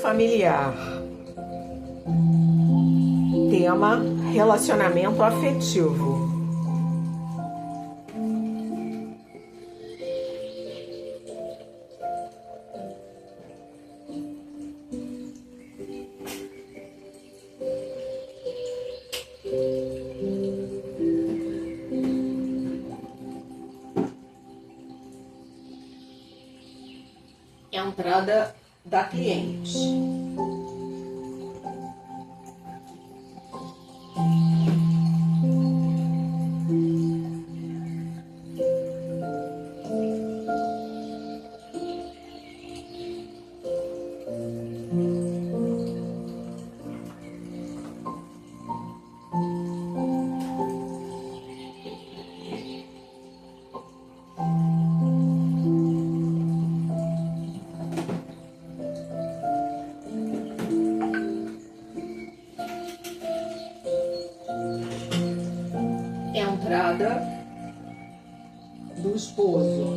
Familiar. Tema: relacionamento afetivo. Entrada da cliente. Entrada do esposo.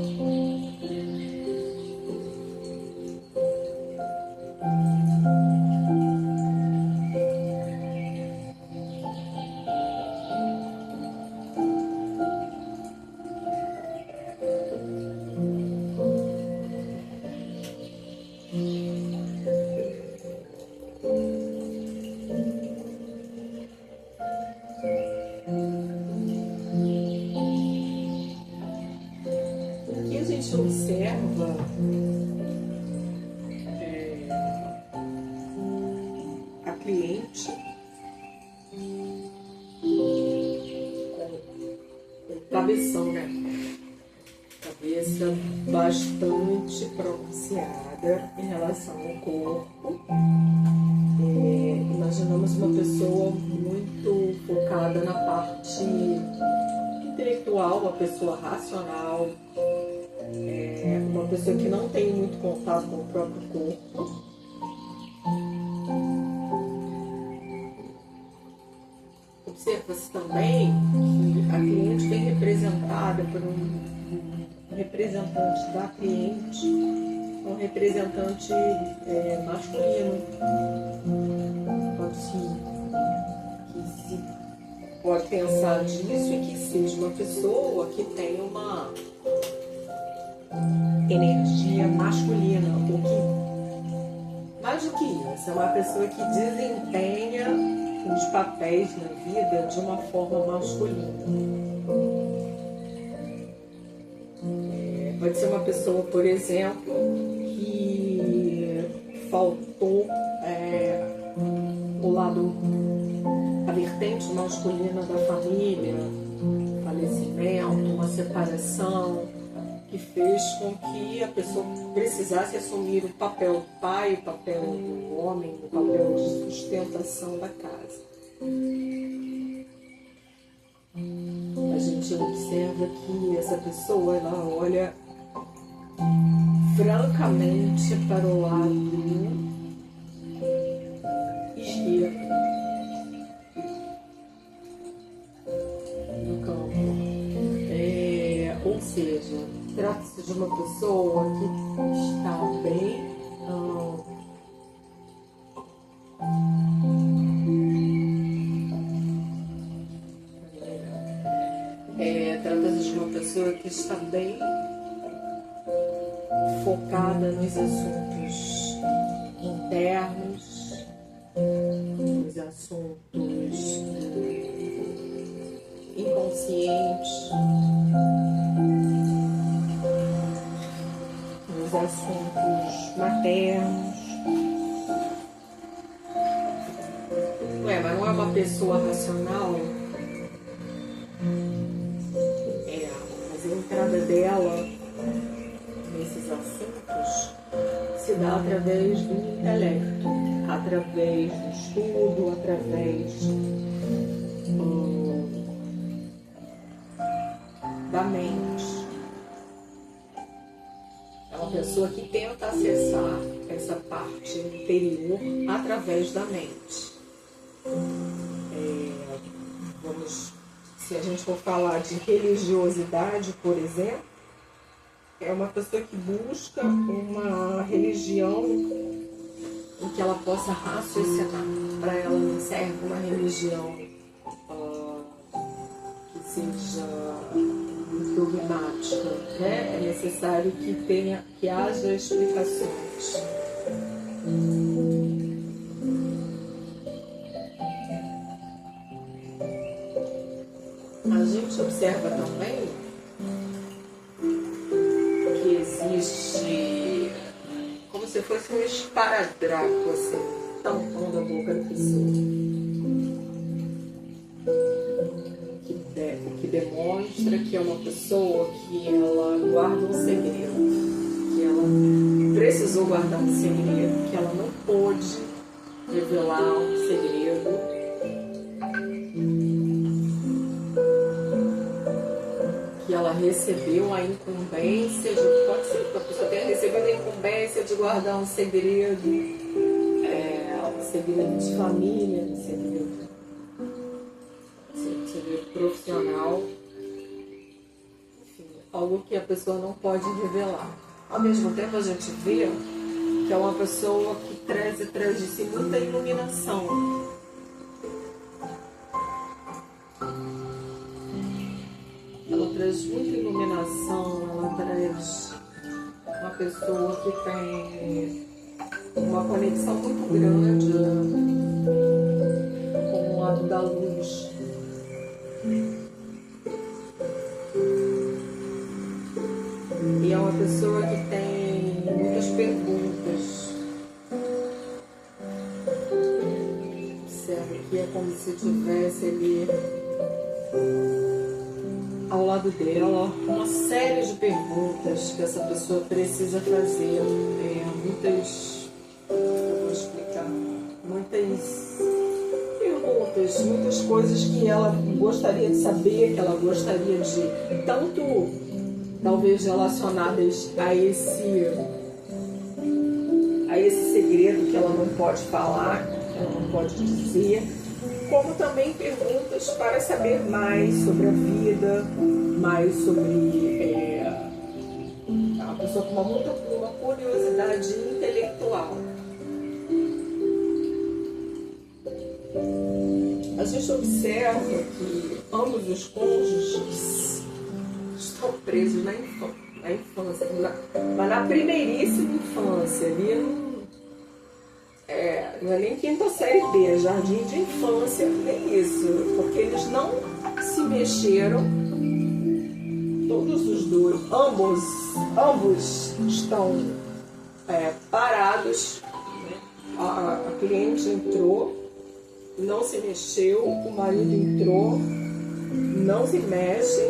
A gente observa a cliente com cabeção, né? Cabeça bastante pronunciada em relação ao corpo. Imaginamos uma pessoa muito focada na parte intelectual, uma pessoa racional. Uma pessoa que não tem muito contato com o próprio corpo. Observa-se também que a cliente vem representada por um representante da cliente, um representante masculino. Pode pensar disso e que seja uma pessoa que tem uma energia masculina, mais do que isso, é uma pessoa que desempenha os papéis na vida de uma forma masculina. Pode ser uma pessoa, por exemplo, que faltou a vertente masculina da família, falecimento, uma separação, que fez com que a pessoa precisasse assumir o papel do pai, o papel do homem, o papel de sustentação da casa. A gente observa que essa pessoa, ela olha francamente para o lado esquerdo do campo. Ou seja, trata-se de uma pessoa que está bem trata-se de uma pessoa que está bem focada nos assuntos internos, nos assuntos inconscientes, nos assuntos maternos. Mas não é uma pessoa racional. Mas a entrada dela nesses assuntos se dá através do intelecto, através do estudo, através da mente. É uma pessoa que tenta acessar essa parte interior através da mente. Se a gente for falar de religiosidade, por exemplo, é uma pessoa que busca uma religião que ela possa raciocinar. Para ela não serve uma religião que seja dogmática, né? É necessário que haja explicações. A gente observa também que existe como se fosse um esparadrapo, assim, tampando a boca da pessoa. Que demonstra que é uma pessoa que ela guarda um segredo, que ela precisou guardar um segredo, que ela não pôde revelar um segredo. Que ela recebeu a incumbência, pode ser que a pessoa tenha recebido a incumbência de guardar um segredo, um segredo de família, um segredo profissional, enfim, algo que a pessoa não pode revelar. Ao mesmo tempo, a gente vê que é uma pessoa que traz de si muita iluminação. Ela traz muita iluminação, ela traz uma pessoa que tem uma conexão muito grande com o lado da luz. E é uma pessoa que tem muitas perguntas. Observe que é como se tivesse ali ao lado dela uma série de perguntas que essa pessoa precisa fazer. Muitas perguntas, muitas coisas que ela gostaria de saber, que ela gostaria de, tanto talvez relacionadas a esse segredo que ela não pode falar, que ela não pode dizer, como também perguntas para saber mais sobre a vida, mais sobre uma pessoa com uma curiosidade intelectual. A gente observa que ambos os cônjuges estão presos na infância, mas na primeiríssima infância, ali não é nem quinta série B, é jardim de infância, nem isso, porque eles não se mexeram, todos os dois, ambos estão parados, né? A cliente entrou, não se mexeu, o marido entrou, não se mexe.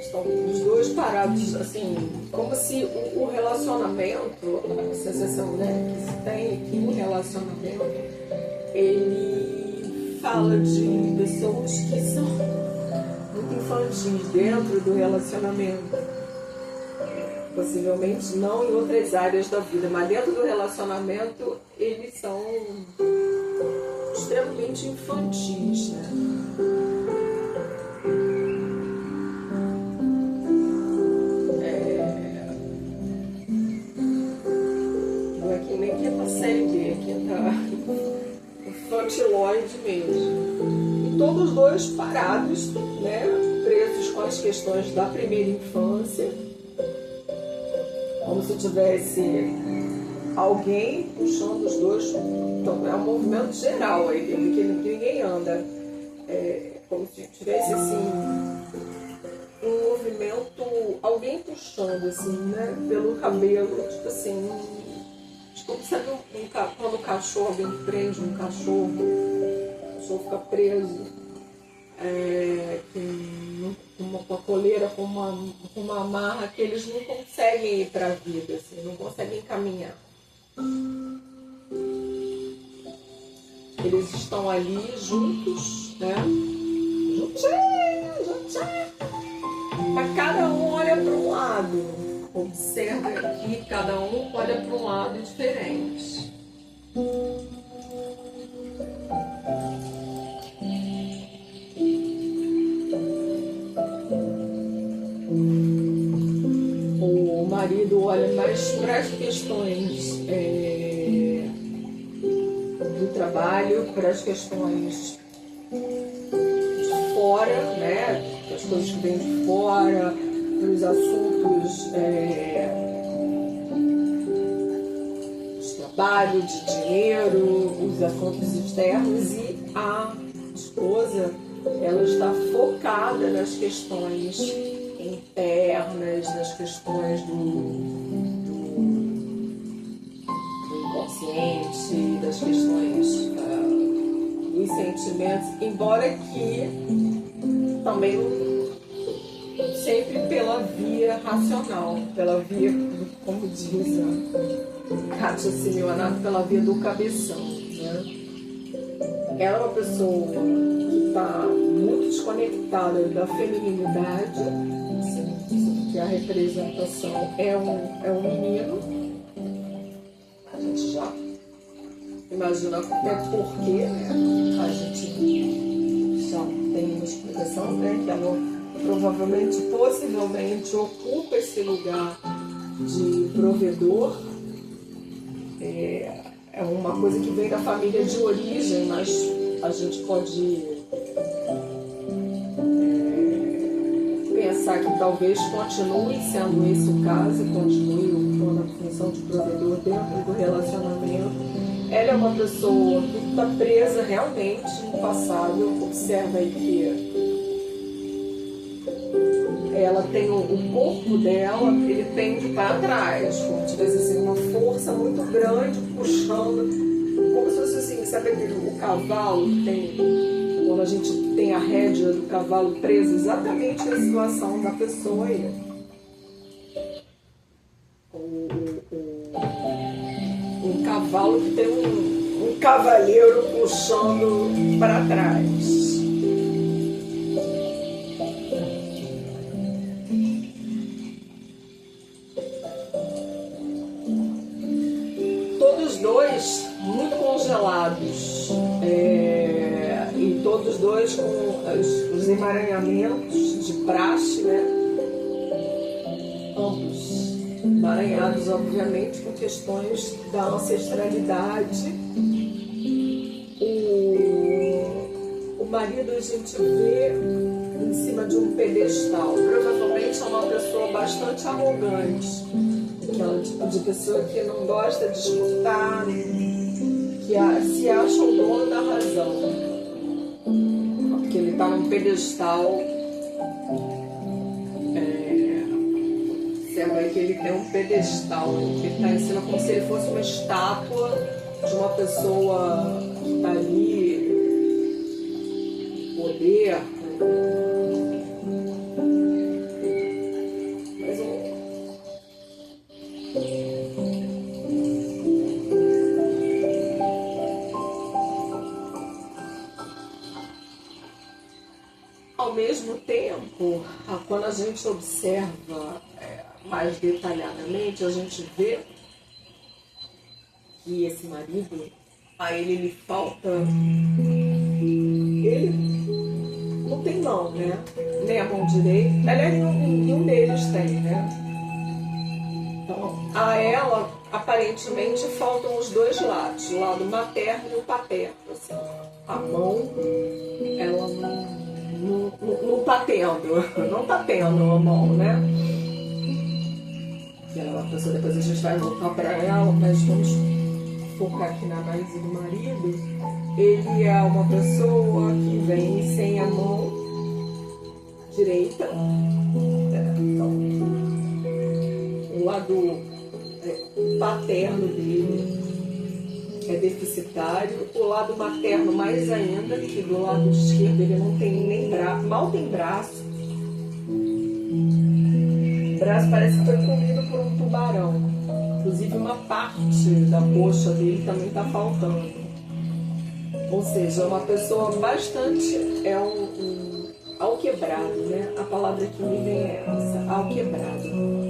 Estão os dois parados, assim, como se o relacionamento, a sensação, né, que se tem aqui no relacionamento, ele fala de pessoas que são muito infantis dentro do relacionamento. Possivelmente não em outras áreas da vida, mas dentro do relacionamento eles são extremamente infantis, né? Não é que nem quinta série B, é quinta infantiloide mesmo. E todos os dois parados, né? Presos com as questões da primeira infância. Como se tivesse alguém puxando os dois. Então, é um movimento geral aí, que ninguém anda. Como se tivesse assim um movimento, alguém puxando assim, né, pelo cabelo, tipo assim, como sabe quando o cachorro, alguém prende um cachorro, o cachorro fica preso. Com a coleira, com uma amarra, que eles não conseguem ir para a vida, assim, não conseguem caminhar. Eles estão ali juntos, né? Juntinho. Mas cada um olha para um lado. Observa aqui, cada um olha para um lado diferente. marido olha mais para as questões do trabalho, para as questões de fora, né? As coisas que vêm de fora, para os assuntos de trabalho, de dinheiro, os assuntos externos, e a esposa, ela está focada nas questões internas, nas questões do inconsciente, das questões dos sentimentos, embora que também sempre pela via racional, pela via, como diz a Kátia Simeonato, pela via do cabeção, né? Ela é uma pessoa que está muito desconectada da feminilidade, que a representação é um menino. A gente já imagina até porquê, né? A gente já tem uma explicação, né? Que ela provavelmente, possivelmente, ocupa esse lugar de provedor. É uma coisa que vem da família de origem, mas a gente pode pensar que talvez continue sendo esse o caso, continue ocupando a função de provedor dentro do relacionamento. Ela é uma pessoa que está presa realmente no passado. Observa aí que ela tem o corpo dela, ele pende para trás, como se tivesse assim, uma força muito grande puxando, como se fosse assim, sabe o cavalo que tem, quando a gente tem a rédea do cavalo presa, exatamente a situação da pessoa aí. Um cavalo que tem um cavaleiro puxando para trás. Dois muito congelados, e todos dois com os emaranhamentos de praxe, né? Ambos emaranhados, obviamente, com questões da ancestralidade. O marido a gente vê em cima de um pedestal, provavelmente é uma pessoa bastante arrogante. Aquela tipo de pessoa que não gosta de escutar, que se acha o dono da razão, porque ele está num pedestal. Observa aí que ele tem um pedestal, que ele está em cima como se ele fosse uma estátua de uma pessoa que está ali, poder. Ao mesmo tempo, quando a gente observa mais detalhadamente, a gente vê que esse marido, a ele lhe falta, ele não tem mão, né? Nem a mão direita, aliás, nenhum deles tem, né? Então, a ela, aparentemente, faltam os dois lados, o lado materno e o paterno. Assim, a mão, ela não tá tendo a mão, né? Que ela é uma pessoa, depois a gente vai voltar para ela, mas vamos focar aqui na análise do marido. Ele é uma pessoa que vem sem a mão direita. Então, o lado paterno dele é deficitário, o lado materno mais ainda, que do lado esquerdo ele não tem nem braço, mal tem braço. O braço parece que foi comido por um tubarão. Inclusive uma parte da coxa dele também está faltando. Ou seja, é uma pessoa bastante, alquebrado, né? A palavra que me vem é essa, alquebrado.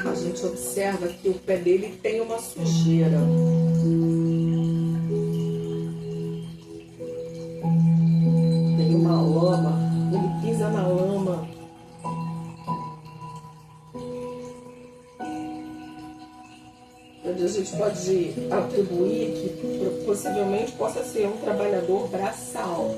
a gente observa que o pé dele tem uma sujeira. Tem uma lama, ele pisa na lama. Onde a gente pode atribuir que possivelmente possa ser um trabalhador braçal.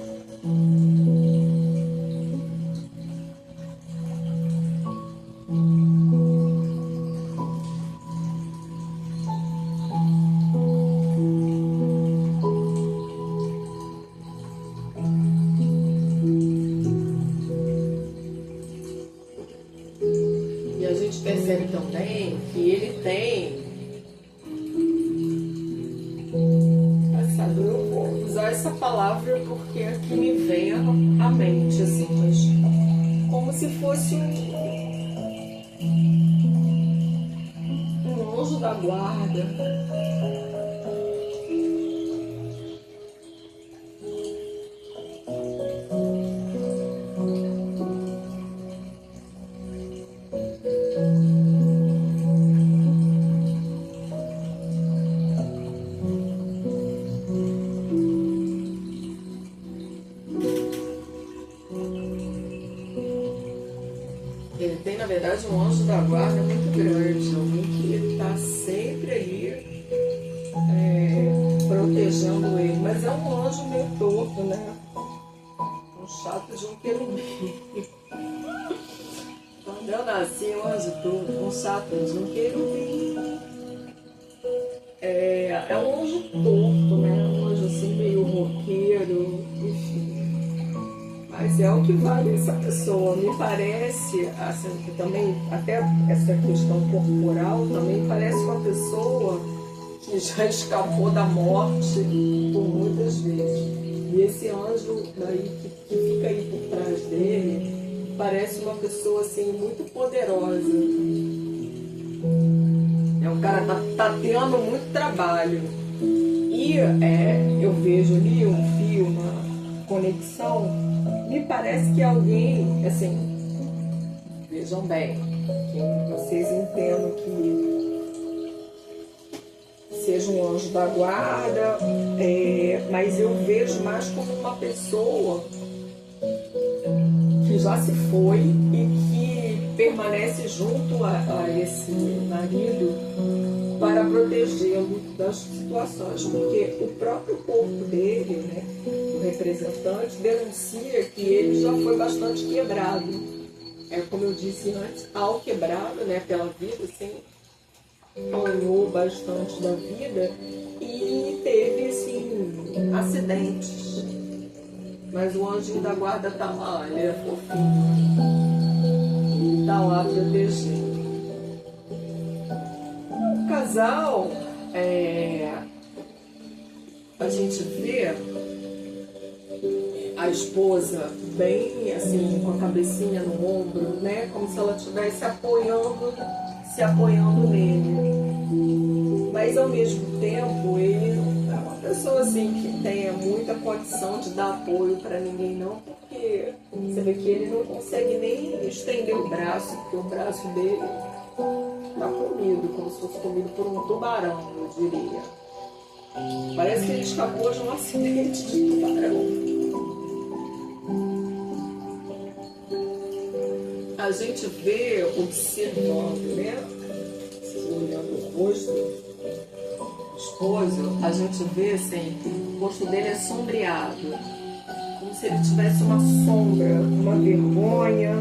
E a gente percebe também que ele tem... Eu vou usar essa palavra porque aqui me vem à mente, assim, mas como se fosse um anjo da guarda. Ele tem, na verdade, um anjo da guarda muito grande, alguém que está sempre ali protegendo ele. Mas é um anjo meio torto, né? Um chato de um querubim. Quando eu nasci, um anjo torto, um chato de um querubim. É um anjo torto, né? Um anjo assim meio roqueiro, enfim. Mas é o que vale essa pessoa. Me parece, assim, que também, até essa questão corporal, também parece uma pessoa que já escapou da morte por muitas vezes. E esse anjo daí, que fica aí por trás dele, parece uma pessoa assim, muito poderosa. O cara tá tendo muito trabalho. E eu vejo ali um fio, uma conexão. Me parece que alguém, assim, vejam bem, que vocês entendam que seja um anjo da guarda, mas eu vejo mais como uma pessoa que já se foi e que permanece junto a esse marido para protegê-lo das situações, porque o próprio corpo dele, né, o representante, denuncia que ele já foi bastante quebrado. Como eu disse antes, ao quebrado, né, pela vida, assim, apanhou bastante da vida e teve, assim, acidentes. Mas o anjinho da guarda tá lá, ele é fofinho, ele tá lá protegendo. O casal, a gente vê a esposa bem assim, com a cabecinha no ombro, né? Como se ela estivesse se apoiando nele. Mas ao mesmo tempo, ele é uma pessoa assim que tenha muita condição de dar apoio para ninguém, não, porque você vê que ele não consegue nem estender o braço, porque o braço dele está comido, como se fosse comido por um tubarão, eu diria. Parece que ele escapou de um acidente de tubarão. A gente vê, observando, né? Olhando o rosto do esposo, a gente vê assim, o rosto dele é sombreado, como se ele tivesse uma sombra, uma vergonha,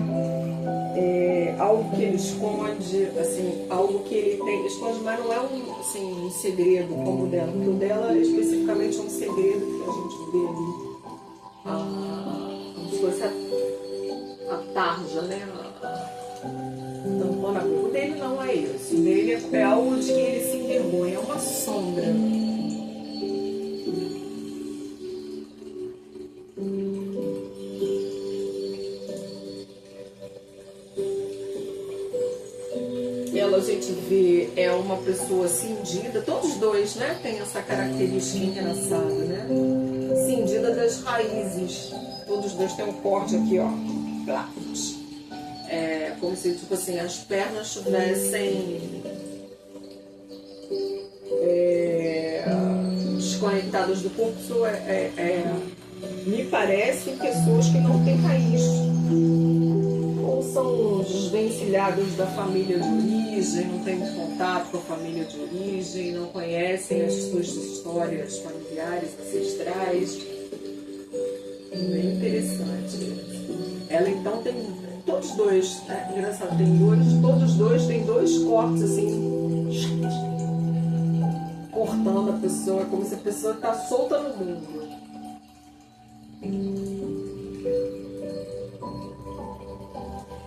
algo que ele esconde, assim, algo que ele tem, esconde, mas não é um segredo como o dela, porque o dela especificamente é um segredo que a gente vê ali, como se fosse a tarja, né? Tampando a boca. O dele não é isso. O dele é algo de que ele se envergonha, é uma sombra. Ela, a gente vê, é uma pessoa cindida, todos os dois, né, tem essa característica engraçada, né? Cindida das raízes. Todos os dois têm um corte aqui, ó. como se, tipo assim, as pernas estivessem desconectadas do corpo. Isso me parece pessoas que não têm raiz, ou são desvencilhados da família de origem, não têm contato com a família de origem, não conhecem as suas histórias familiares, ancestrais. Bem interessante. Ela então tem todos dois, engraçado, todos dois têm dois cortes assim, cortando a pessoa, como se a pessoa está solta no mundo.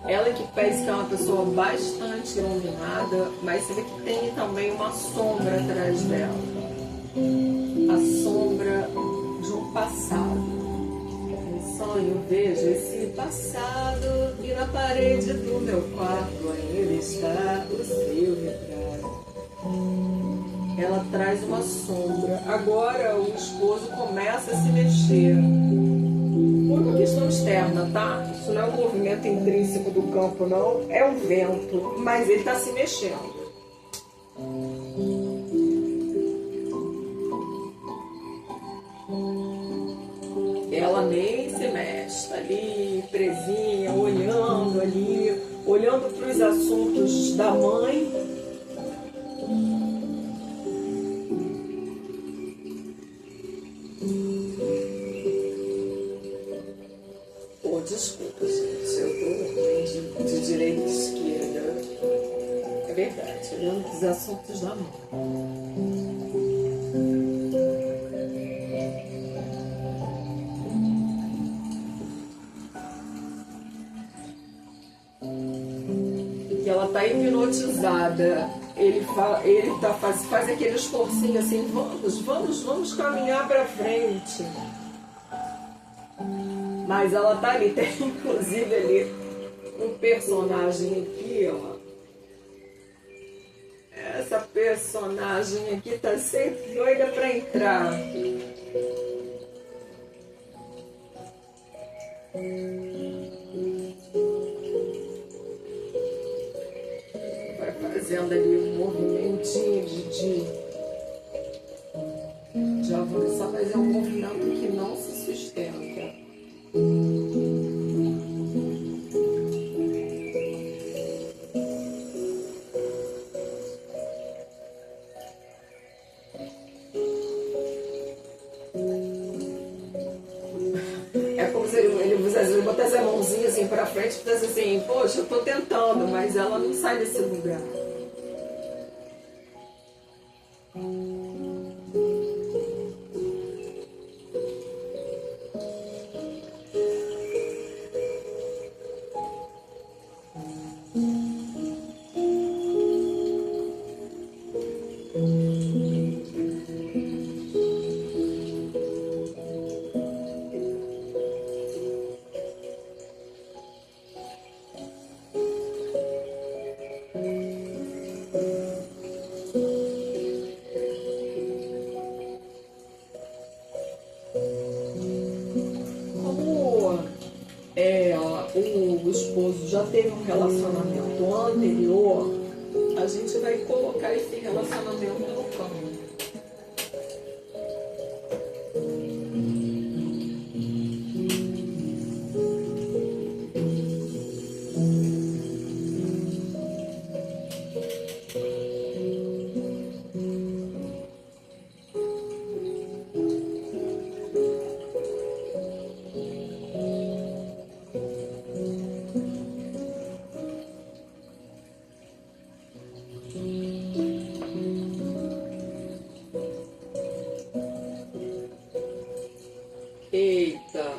Ela que parece que é uma pessoa bastante iluminada, mas você vê que tem também uma sombra atrás dela. A sombra de um passado. Em sonho vejo esse passado e na parede do meu quarto ainda está o seu retrato. Ela traz uma sombra. Agora o esposo começa a se mexer. Por uma questão externa, tá? Isso não é um movimento intrínseco do campo, não. É um vento, mas ele está se mexendo. Ela nem se mexe, tá ali presinha, olhando para os assuntos da mãe. Desculpa, gente, eu tô de direita e de esquerda. É verdade, olhando para os assuntos da mãe. E ela tá hipnotizada. Ele faz aquele esforcinho assim, vamos caminhar para frente. Mas ela tá ali, tem inclusive ali um personagem aqui, ó. Essa personagem aqui tá sempre doida para entrar. Vai fazendo ali um movimentinho de avançar, mas é um movimento que não se sustenta. É como se ele botasse a mãozinha assim pra frente e fizesse assim, poxa, eu tô tentando, mas ela não sai desse lugar. O esposo já teve um relacionamento anterior, a gente vai colocar esse relacionamento no campo. Eita!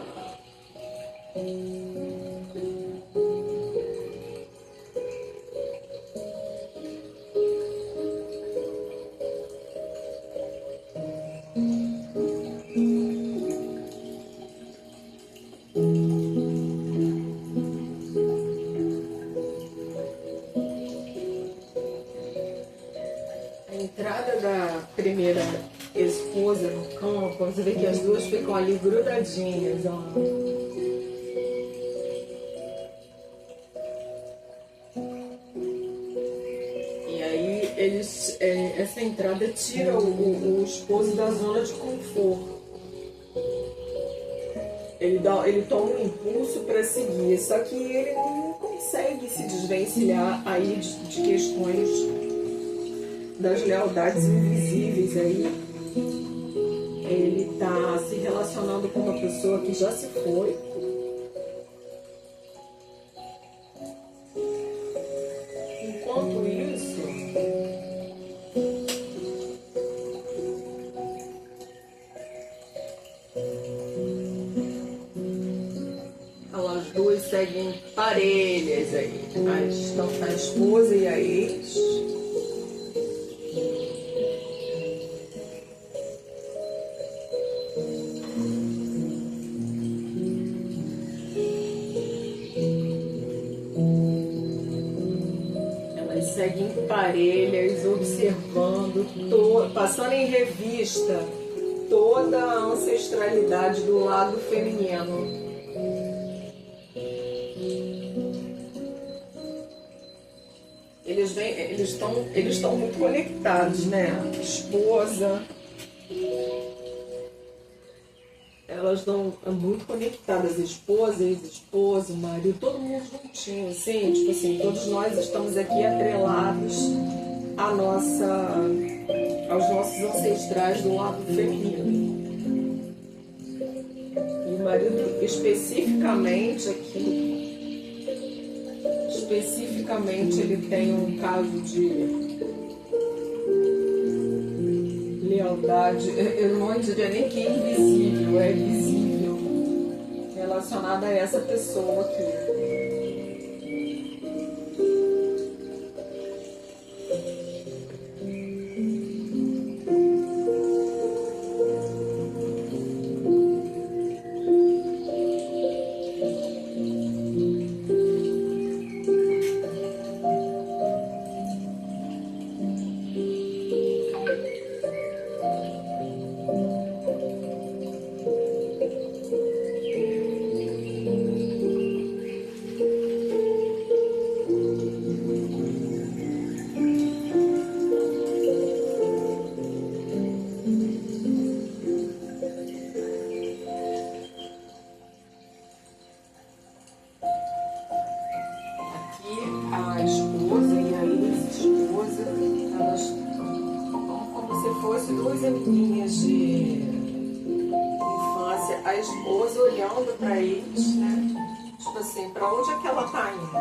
A entrada da primeira esposa no campo, você vê que as duas ficam ali grudadinhas, ó. essa entrada tira o esposo da zona de conforto. Ele toma um impulso para seguir, só que ele não consegue se desvencilhar aí de questões das lealdades invisíveis aí. Ele está se relacionando com uma pessoa que já se foi. Enquanto isso, elas duas seguem parelhas aí. A esposa e a ex. Seguem parelhas, observando, passando em revista toda a ancestralidade do lado feminino. Eles estão muito conectados, né? Esposa, elas estão muito conectadas, esposa, ex-esposo, marido, todo mundo juntinho, assim, tipo assim, todos nós estamos aqui atrelados aos nossos ancestrais do lado feminino. E o marido especificamente ele tem um caso de lealdade, eu não diria nem que é invisível, é visível, relacionada a essa pessoa aqui. A esposa e a ex-esposa, elas são como se fossem duas amiguinhas de infância. A esposa olhando para eles, né? Tipo assim, para onde é que ela tá indo?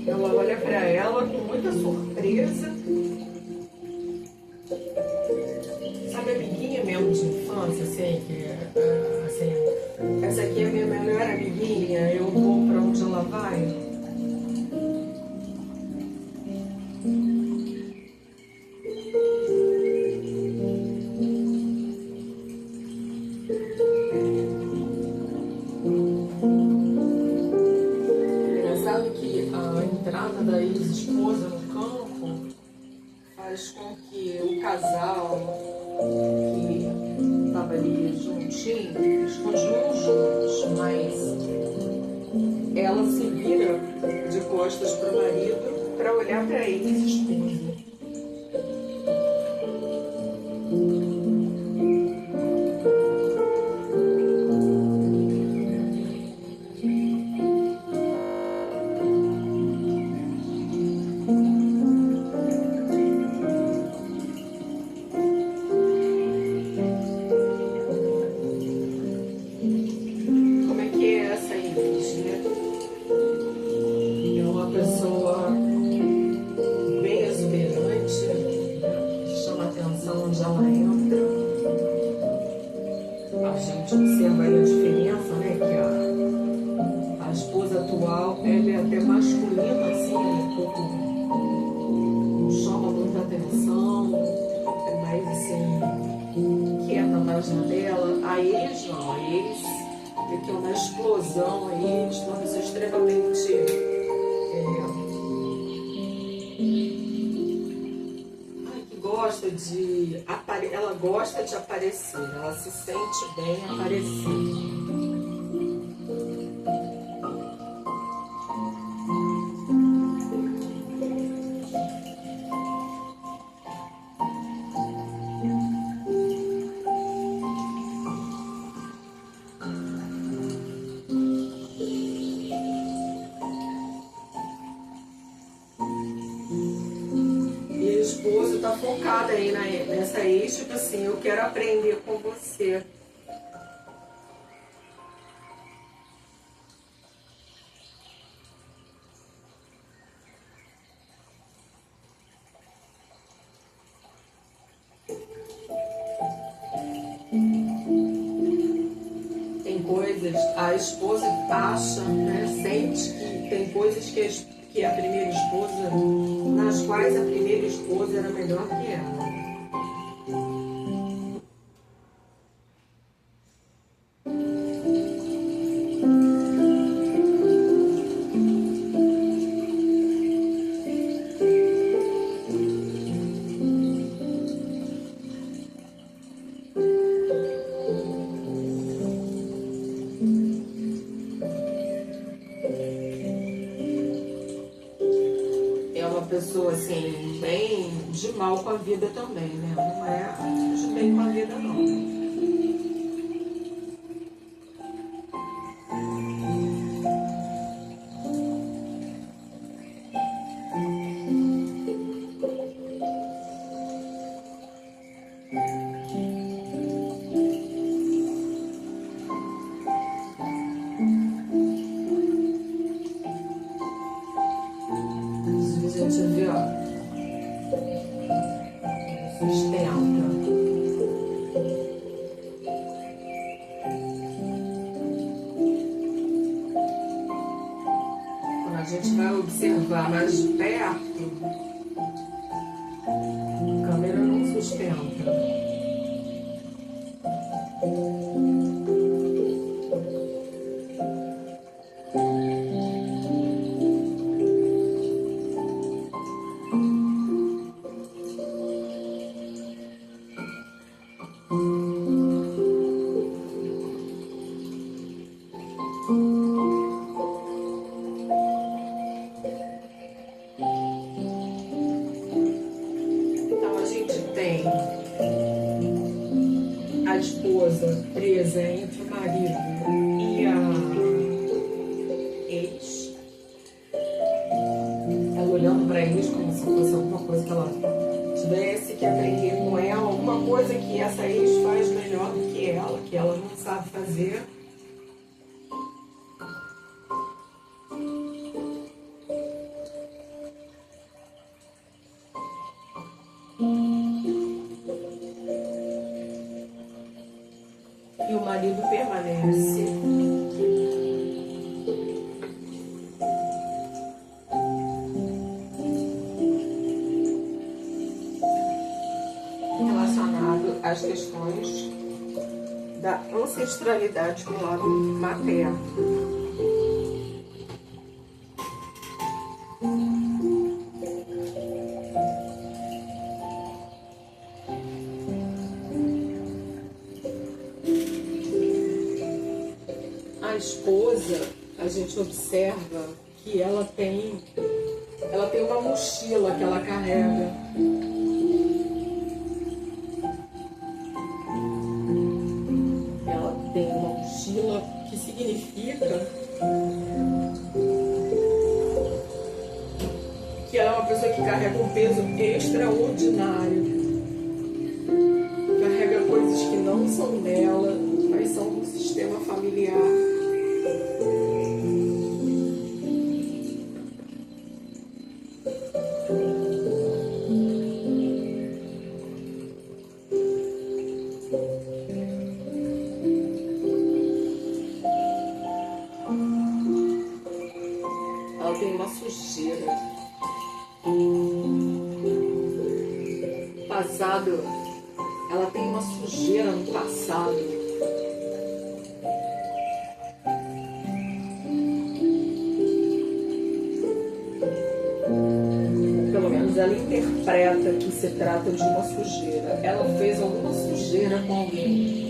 Ela olha para ela com muita surpresa. Sabe a amiguinha mesmo de infância, assim, assim, essa aqui é a minha melhor amiguinha, eu vou para onde ela vai? A entrada da ex-esposa no campo faz com que o casal que estava ali juntinho, eles continuam juntos, mas ela se vira de costas para o marido para olhar para a ex-esposa. Pessoa bem exuberante, chama a atenção onde ela entra. A gente observa aí a diferença, né? Que a esposa atual, ela é até masculina, assim, um pouco, não chama muita atenção, é mais assim, quieta, mais página dela, a ex não, a ex é que é uma explosão aí, de uma pessoa extremamente que gosta de ela gosta de aparecer, ela se sente bem aparecendo. Esposa tá focada aí nessa ex, tipo assim, eu quero aprender com você. Tem coisas, a esposa acha, né, sente que tem coisas que a primeira esposa, nas quais a primeira esposa era melhor que ela. Pessoa assim, bem de mal com a vida também, né? Não é de bem com a vida, não. Você vê, ó, sustenta. Quando a gente vai observar mais de perto, a câmera não sustenta. Então a gente tem a esposa presa entre o marido e a ex, ela olhando para eles como se fosse alguma coisa que ela tivesse que aprender com ela, alguma coisa que essa ex faz melhor do que ela não sabe fazer. E o marido permanece. Relacionado às questões da ancestralidade do lado materno. A esposa, a gente observa que ela tem uma mochila que ela carrega. Ela tem uma mochila que significa que ela é uma pessoa que carrega um peso extraordinário. Carrega coisas que não são dela, mas são do sistema familiar. Ela tem uma sujeira. Passado ela tem uma sujeira no passado. Pelo menos ela interpreta que se trata de uma sujeira. Ela fez alguma sujeira com alguém.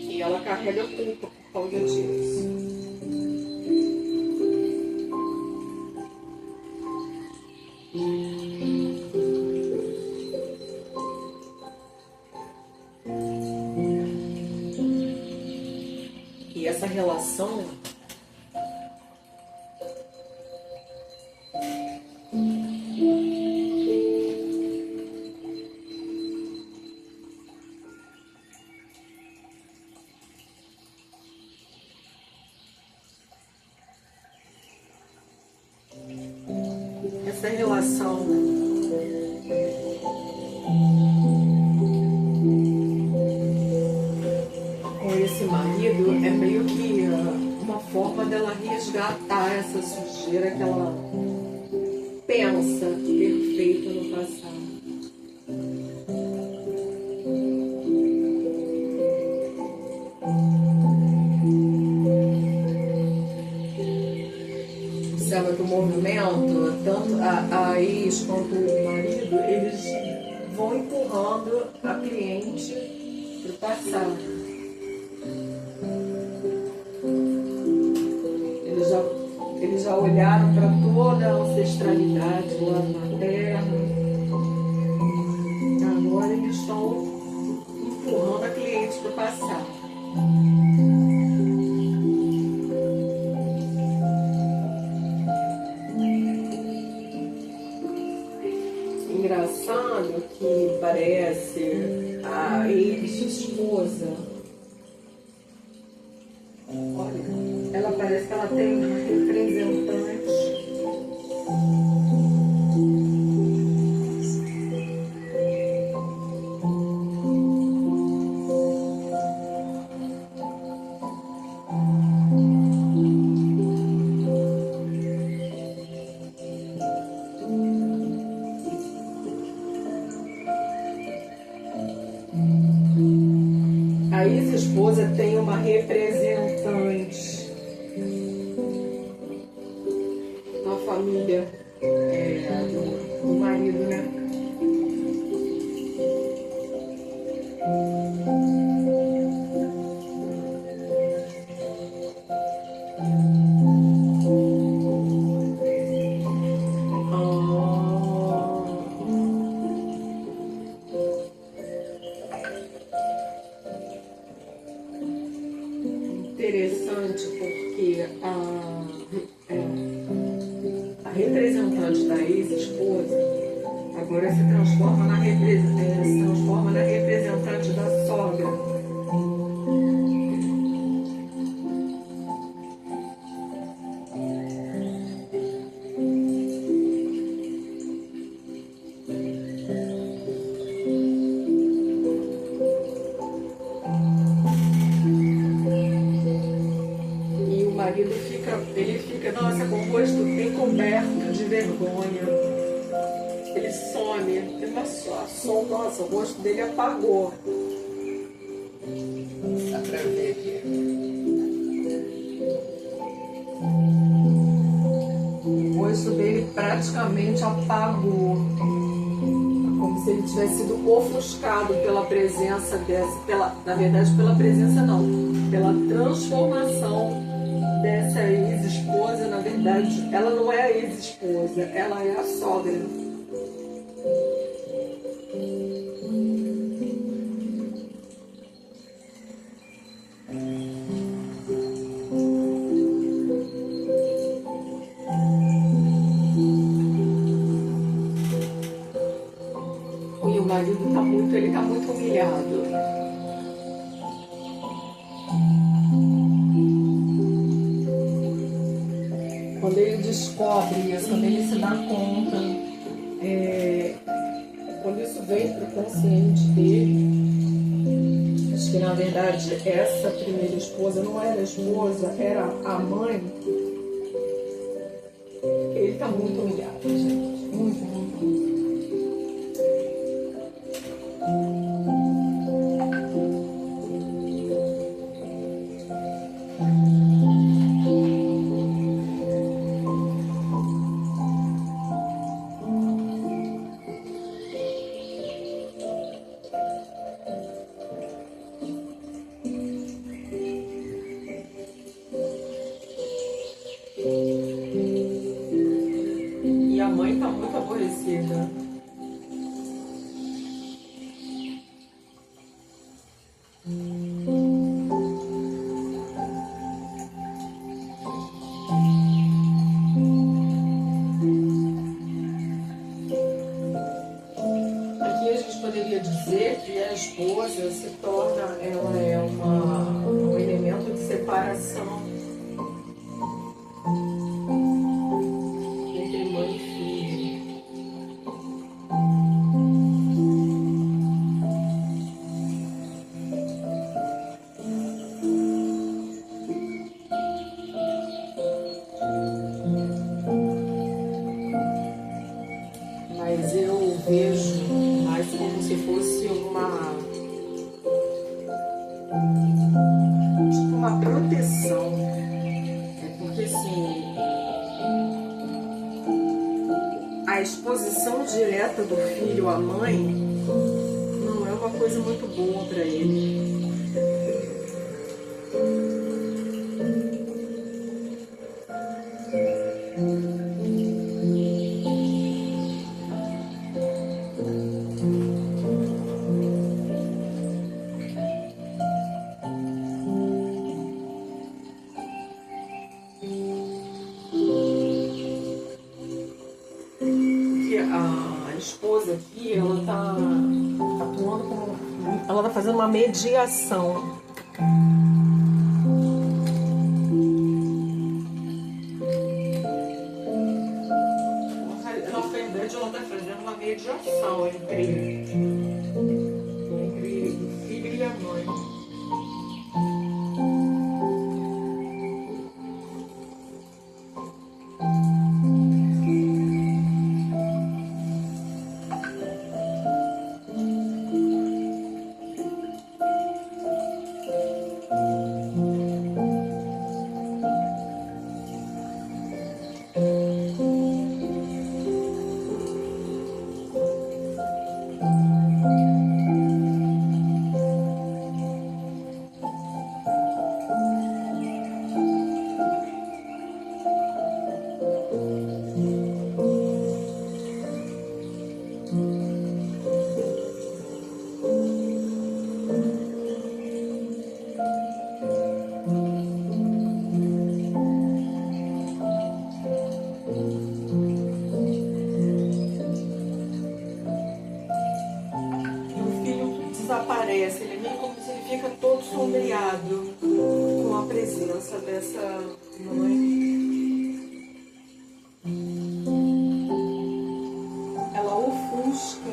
E ela carrega culpa por causa disso. E essa relação com esse marido é meio que uma forma dela resgatar essa sujeira que ela pensa ter feito no passado. Observa que o movimento, tanto a ex quanto o marido, eles vão empurrando a cliente para o passado. Eles já olharam para toda a ancestralidade lá na Terra. Agora eles estão empurrando a cliente para o passado. Engraçado que parece a ex-esposa. Olha, ela parece que ela tem um representante. A ex-esposa tem uma representante na família do marido, né? Interessante porque a representante da ex-esposa agora se transforma na representante da sogra. Ele fica, nossa, com o rosto encoberto de vergonha. Ele some, nossa, o rosto dele apagou. Dá pra ver aqui. O rosto dele praticamente apagou. Como se ele tivesse sido ofuscado pela presença dessa, na verdade, pela presença não, pela transformação dessa ex-esposa. Na verdade, ela não é a ex-esposa, ela é a sogra. E o marido tá muito humilhado. Quando ele descobre isso, quando ele se dá conta, quando isso vem para o consciente dele, acho que na verdade essa primeira esposa não era a esposa, era a mãe, ele está muito humilhado, gente. mãe está muito aborrecida. Aqui a gente poderia dizer que a esposa se torna, ela é um elemento de separação entre mãe e filho. Mas eu vejo mais como se fosse tipo uma proteção. É porque assim, a exposição direta do filho à mãe não é uma coisa muito boa para ele. A esposa aqui, ela tá atuando como, ela tá fazendo uma mediação. Na verdade, ela tá fazendo uma mediação entre o filho e a mãe. Desaparece, ele é meio como se ele fica todo sombreado com a presença dessa mãe. Ela ofusca.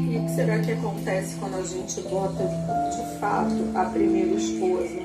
O que será que acontece quando a gente bota de fato a primeira esposa?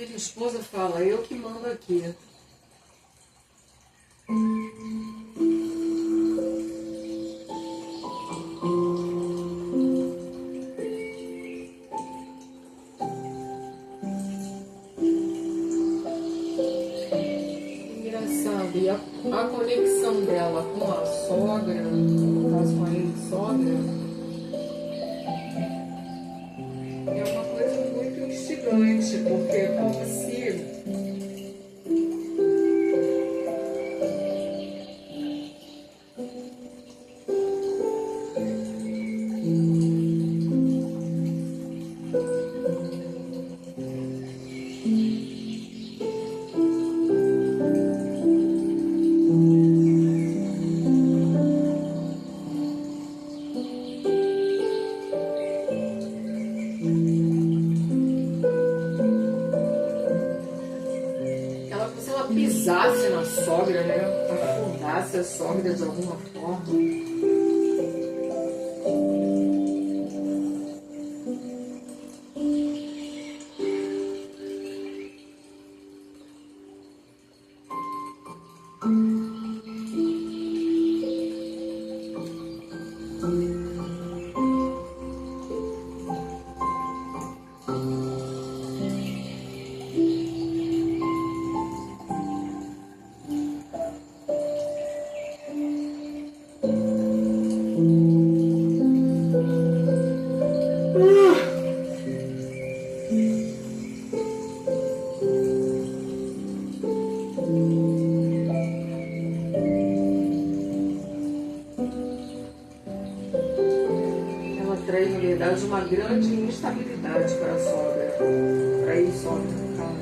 A esposa fala, eu que mando aqui. Engraçado, e a conexão dela com a sogra, no caso com a ex-sogra, é uma coisa muito instigante, porque é como se pisasse na sogra, né? Afundasse a sogra de alguma forma. Traz, na verdade, uma grande instabilidade para a sogra. Para ir, sogra, calma.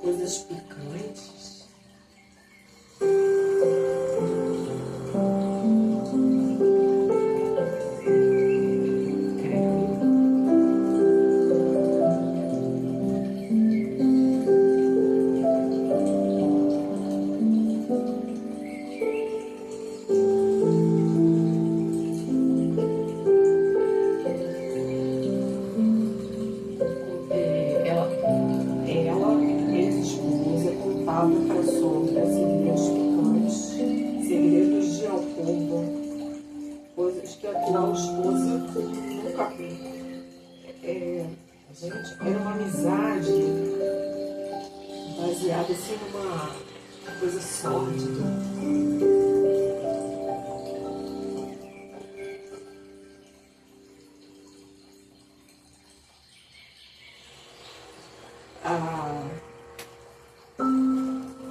Coisas picantes. Para a sombra, segredos picantes, segredos de alcova, coisas que a atual esposa nunca viu. Gente, era uma amizade baseada assim numa coisa sórdida.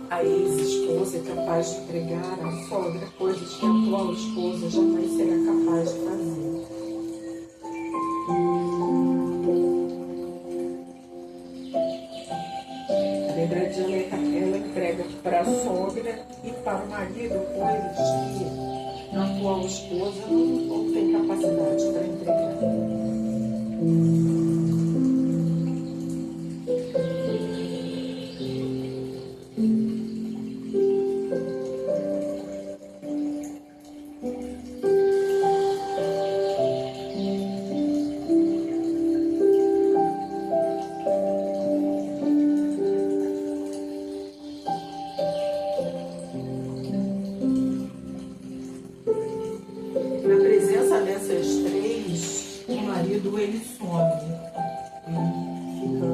A ex-esposa é capaz de entregar à sogra coisas que a atual esposa jamais será capaz de fazer. Na verdade, ela entrega para a sogra e para o marido coisas que a atual esposa não tem capacidade para entregar. Ele some, ele fica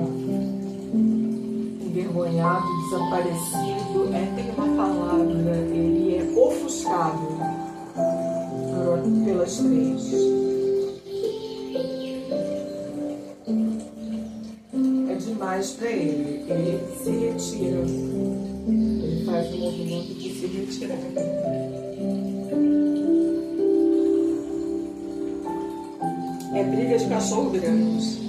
envergonhado, desaparecido, tem uma palavra, ele é ofuscado pelas três. É demais para ele se retira, ele faz faz o movimento de se retirar. É briga de cachorro grande.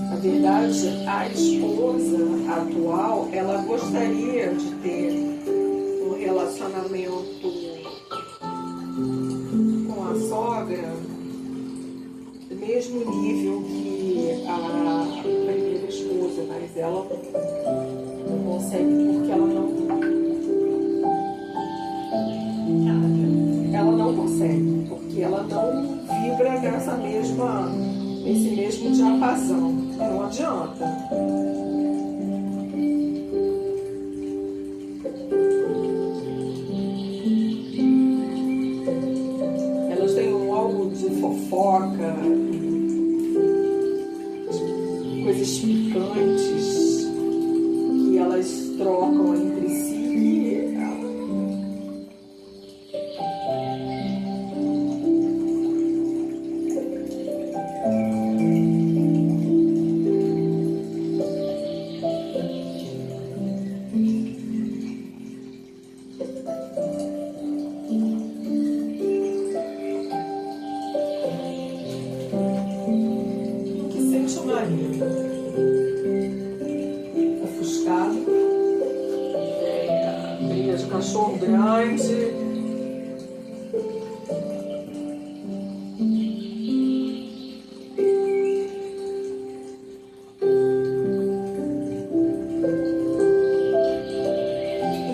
Na verdade, a esposa atual, ela gostaria de ter um relacionamento com a sogra do mesmo nível que a primeira esposa, mas ela não consegue porque ela não consegue, porque ela não vibra nesse mesmo diapasão. Não adianta. Elas têm algo de fofoca, coisas picantes que elas trocam entre si. Ofuscado, briga de cachorro grande.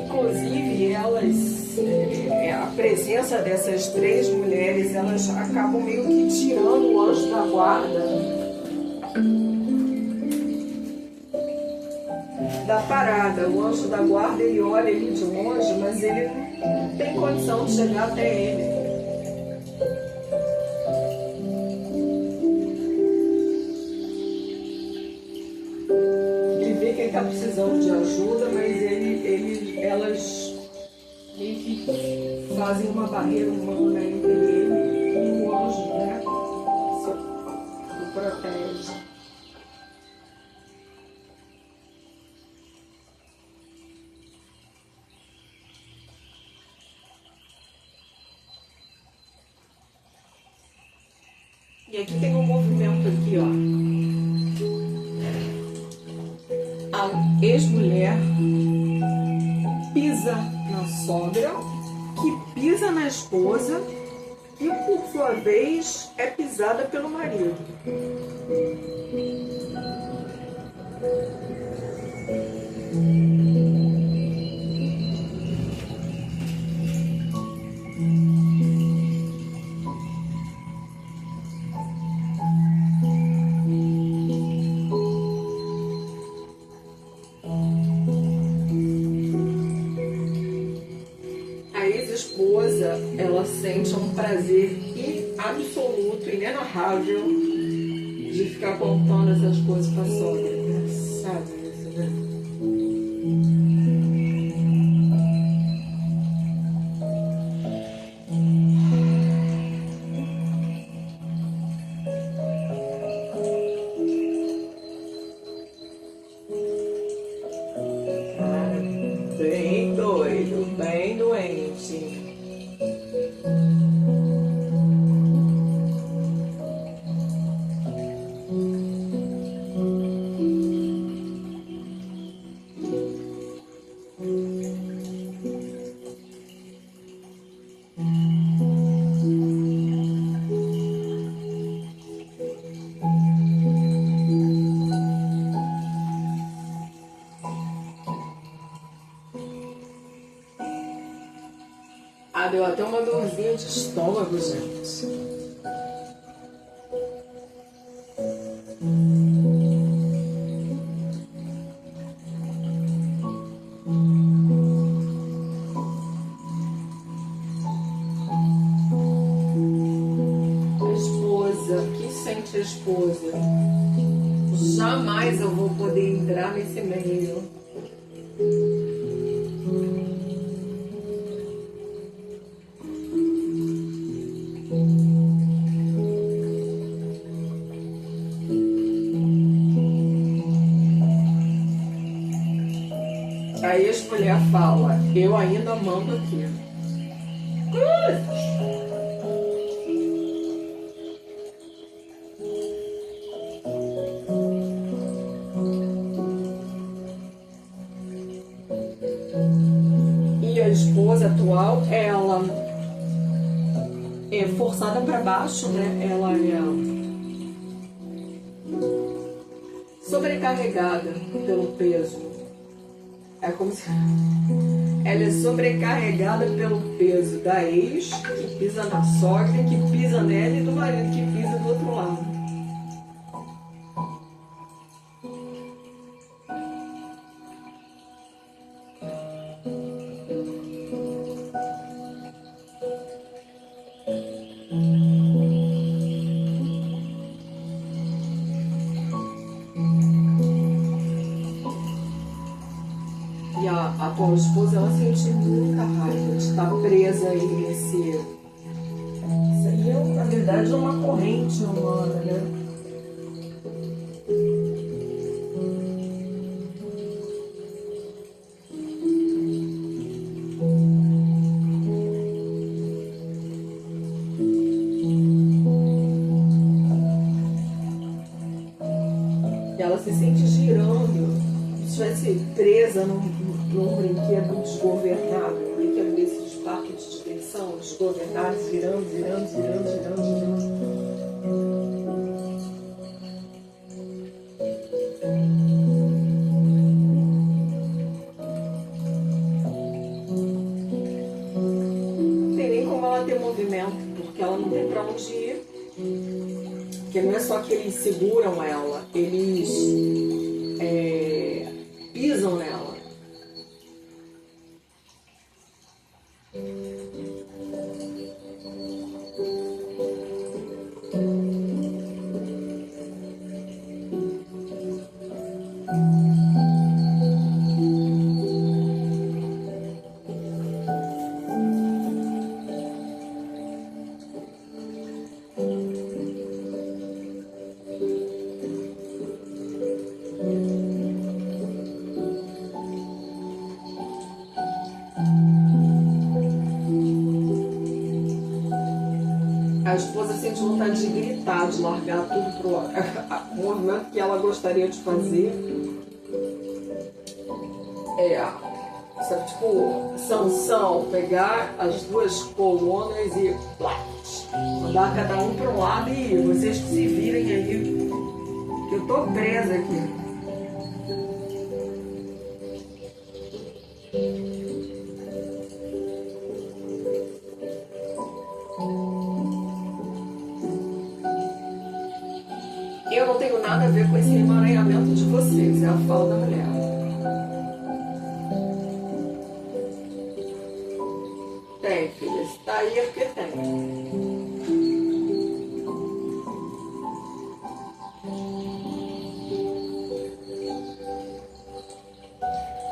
Inclusive, a presença dessas três mulheres, elas acabam meio que tirando o anjo da guarda da parada. O anjo da guarda, ele olha ele de longe, mas ele não tem condição de chegar até ele. Ele vê que ele está precisando de ajuda, mas elas meio que fazem uma barreira humana entre ele e o anjo, né? O protege. E aqui tem um movimento aqui, ó. A ex-mulher pisa na sogra, que pisa na esposa e, por sua vez, é pisada pelo marido. Esposa, ela sente um prazer absoluto, inenarrável de ficar contando essas coisas pra sogra. Engraçado isso, né? Bem doido, bem doente. Ah, deu até uma dorzinha de estômago, gente. A esposa, o que sente a esposa? Jamais eu vou poder entrar nesse meio. A ex-mulher fala, eu ainda mando aqui. E a esposa atual, ela é forçada para baixo, né? Ela é sobrecarregada pelo peso. É como se ela é sobrecarregada pelo peso da ex, que pisa na sogra, que pisa nela, e do marido que pisa do outro lado. E a atual esposa, ela sente muita raiva de estar presa aí nesse... Isso aí é, na verdade, uma corrente humana, né? E ela se sente girando, se estivesse presa num brinquedo desgovernado, um brinquedo desses parques de diversão, desgovernados, girando, girando, girando, girando, girando. Não tem nem como ela ter movimento, porque ela não tem para onde ir. Porque não é só que eles seguram ela, eles pisam nela. A esposa sente vontade de gritar, de largar tudo pro o movimento que ela gostaria de fazer. Sabe, tipo, Sansão, pegar as duas colunas e mandar cada um para um lado e vocês que se virem aí, que eu tô presa aqui. Eu não tenho nada a ver com esse emaranhamento de vocês, é a fala da mulher. Tem, filha, se tá aí é porque tem.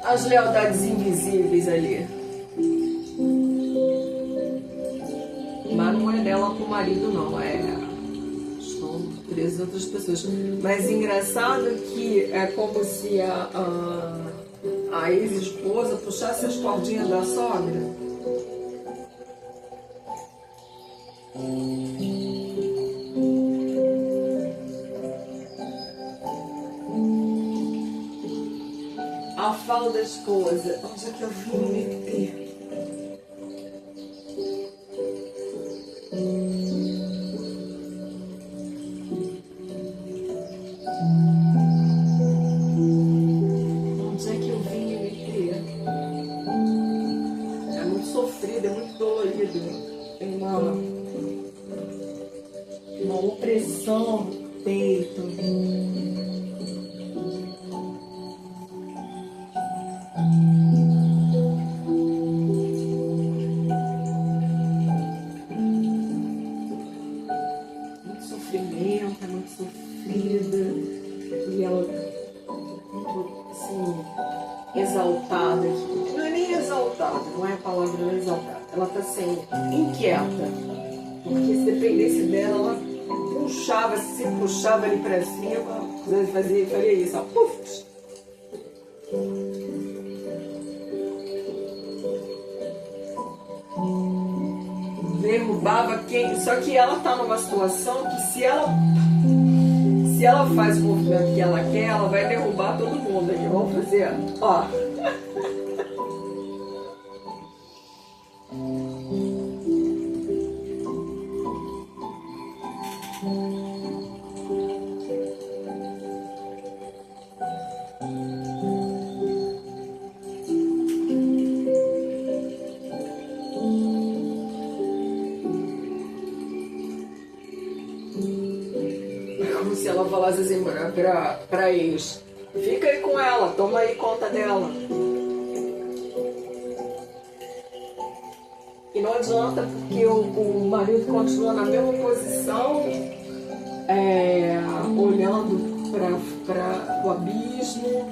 As lealdades invisíveis ali. Mas não é dela com o marido, não, estão presas outras pessoas. Mas engraçado que é como se a ex-esposa puxasse as cordinhas da sogra. A fala da esposa, onde é que eu vim me meter? Onde é que eu vim me meter? É muito sofrido, é muito dolorido. Tem uma opressão no peito. Sofrimento, é muito sofrida, e ela muito assim, exaltada. Não é nem exaltada, não é a palavra, não é exaltada. Ela está assim, inquieta, porque se dependesse dela, ela puxava, se puxava ali para cima, faria isso, ó, puf. derrubava quem. Só que ela tá numa situação que se ela faz o movimento que ela quer, ela vai derrubar todo mundo. Aqui, vamos fazer, ó. Como se ela falasse assim pra eles: fica aí com ela, toma aí conta dela. E não adianta, porque o marido continua na mesma posição, olhando para o abismo,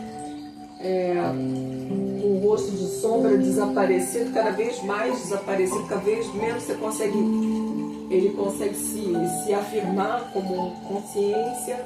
o rosto de sombra desaparecido, cada vez mais desaparecido, cada vez menos ele consegue se afirmar como consciência.